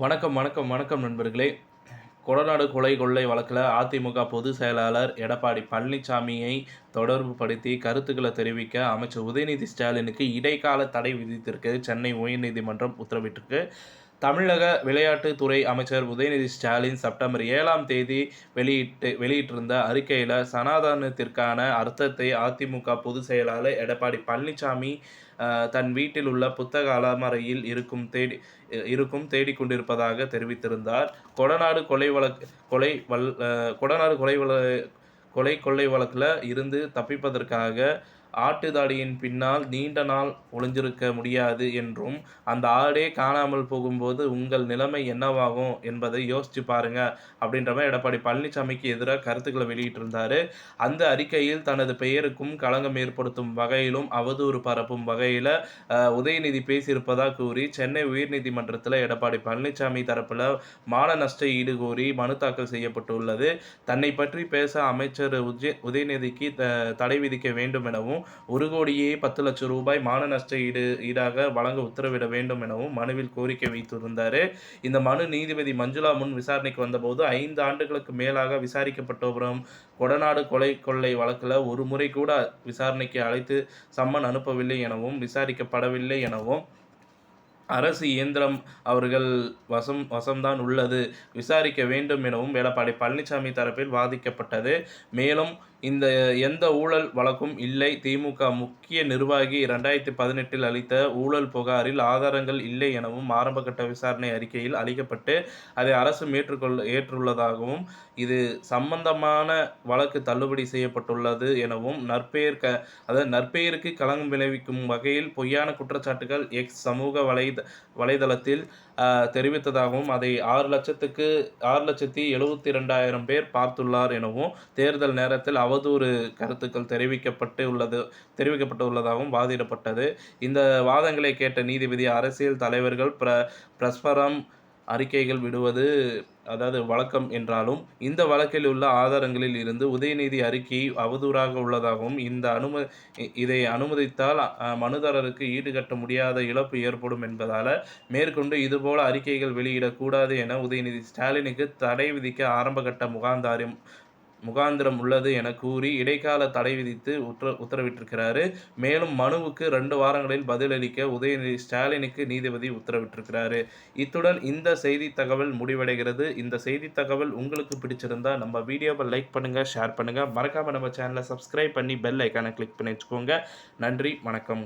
வணக்கம் வணக்கம் வணக்கம் நண்பர்களே. கொடநாடு கொலை கொள்ளை வழக்கில் அதிமுக பொதுச் செயலாளர் எடப்பாடி பழனிசாமியை தொடர்பு படுத்தி கருத்துக்களை தெரிவிக்க அமைச்சர் உதயநிதி ஸ்டாலினுக்கு இடைக்கால தடை விதித்திருக்கு சென்னை உயர்நீதிமன்றம் உத்தரவிட்டிருக்கு. தமிழக விளையாட்டுத்துறை அமைச்சர் உதயநிதி ஸ்டாலின் செப்டம்பர் 7ஆம் தேதி வெளியிட்டிருந்த அறிக்கையில் சனாதனத்திற்கான அர்த்தத்தை அதிமுக பொதுச் செயலாளர் எடப்பாடி பழனிசாமி தன் வீட்டில் உள்ள புத்தக அலமாரியில் தேடிக் கொண்டிருப்பதாக தெரிவித்திருந்தார். கொடநாடு கொள்ளை வழக்கில் இருந்து தப்பிப்பதற்காக ஆட்டுத்தாடியின் பின்னால் நீண்ட நாள் ஒளிஞ்சிருக்க முடியாது என்றும், அந்த ஆடே காணாமல் போகும்போது உங்கள் நிலைமை என்னவாகும் என்பதை யோசிச்சு பாருங்க அப்படின்ற மாதிரி எடப்பாடி பழனிசாமிக்கு எதிராக கருத்துக்களை வெளியிட்டிருந்தார். அந்த அறிக்கையில் தனது பெயருக்கும் களங்கம் ஏற்படுத்தும் வகையிலும் அவதூறு பரப்பும் வகையில் உதயநிதி பேசியிருப்பதாக கூறி சென்னை உயர்நீதிமன்றத்தில் எடப்பாடி பழனிசாமி தரப்பில் மான நஷ்ட ஈடு கோரி மனு தாக்கல் செய்யப்பட்டுள்ளது. தன்னை பற்றி பேச அமைச்சர் உதயநிதிக்கு தடை விதிக்க வேண்டும் எனவும், 1,10,00,000 ரூபாய் மான நஷ்ட ஈடாக வழங்க உத்தரவிட வேண்டும் எனவும் மனுவில் கோரிக்கை வைத்திருந்தார். இந்த மனு நீதிபதி மஞ்சுளா முன் விசாரணைக்கு வந்தபோது 5 ஆண்டுகளுக்கு மேலாக விசாரிக்கப்பட்டு வரும் கொடநாடு கொள்ளை வழக்கில் ஒரு முறை கூட விசாரணைக்கு அழைத்து சம்மன் அனுப்பவில்லை எனவும், விசாரிக்கப்படவில்லை எனவும், அரசு இயந்திரம் அவர்கள் வசம்தான் உள்ளது, விசாரிக்க வேண்டும் எனவும் எடப்பாடி பழனிசாமி தரப்பில் வாதிக்கப்பட்டது. மேலும் எந்த ஊழல் வழக்கும் இல்லை, திமுக முக்கிய நிர்வாகி 2018 அளித்த ஊழல் புகாரில் ஆதாரங்கள் இல்லை எனவும் ஆரம்பகட்ட விசாரணை அறிக்கையில் அளிக்கப்பட்டு அதை அரசு ஏற்றுள்ளதாகவும், இது சம்பந்தமான வழக்கு தள்ளுபடி செய்யப்பட்டுள்ளது எனவும், நற்பெயருக்கு களங்கம் விளைவிக்கும் வகையில் பொய்யான குற்றச்சாட்டுகள் எக்ஸ் சமூக வலைதளத்தில் தெரிவித்ததாகவும், அதை 6,72,000 பேர் பார்த்துள்ளார் எனவும், தேர்தல் நேரத்தில் அவதூறு கருத்துக்கள் தெரிவிக்கப்பட்டுள்ளதாகவும் வாதிடப்பட்டது. இந்த வாதங்களை கேட்ட நீதிபதி, அரசியல் தலைவர்கள் பரஸ்பரம் அறிக்கைகள் விடுவது வழக்கம் என்றாலும், இந்த வழக்கில் உள்ள ஆதாரங்களில் இருந்து உதயநிதி அறிக்கை அவதூறாக உள்ளதாகவும், இதை அனுமதித்தால் மனுதாரருக்கு ஈடுகட்ட முடியாத இழப்பு ஏற்படும் என்பதால் மேற்கொண்டு இதுபோல அறிக்கைகள் வெளியிடக்கூடாது என உதயநிதி ஸ்டாலினுக்கு தடை விதிக்க ஆரம்பகட்ட முகாந்திரம் உள்ளது என கூறி இடைக்கால தடை விதித்து உத்தரவிட்டிருக்கிறார். மேலும் மனுவுக்கு 2 வாரங்களில் பதிலளிக்க உதயநிதி ஸ்டாலினுக்கு நீதிபதி உத்தரவிட்டிருக்கிறார். இத்துடன் இந்த செய்தி தகவல் முடிவடைகிறது. இந்த செய்தி தகவல் உங்களுக்கு பிடிச்சிருந்தா நம்ம வீடியோவை லைக் பண்ணுங்க, ஷேர் பண்ணுங்க, மறக்காம நம்ம சேனலை சப்ஸ்கிரைப் பண்ணி பெல் ஐக்கானை கிளிக் பண்ணி வச்சுக்கோங்க. நன்றி, வணக்கம்.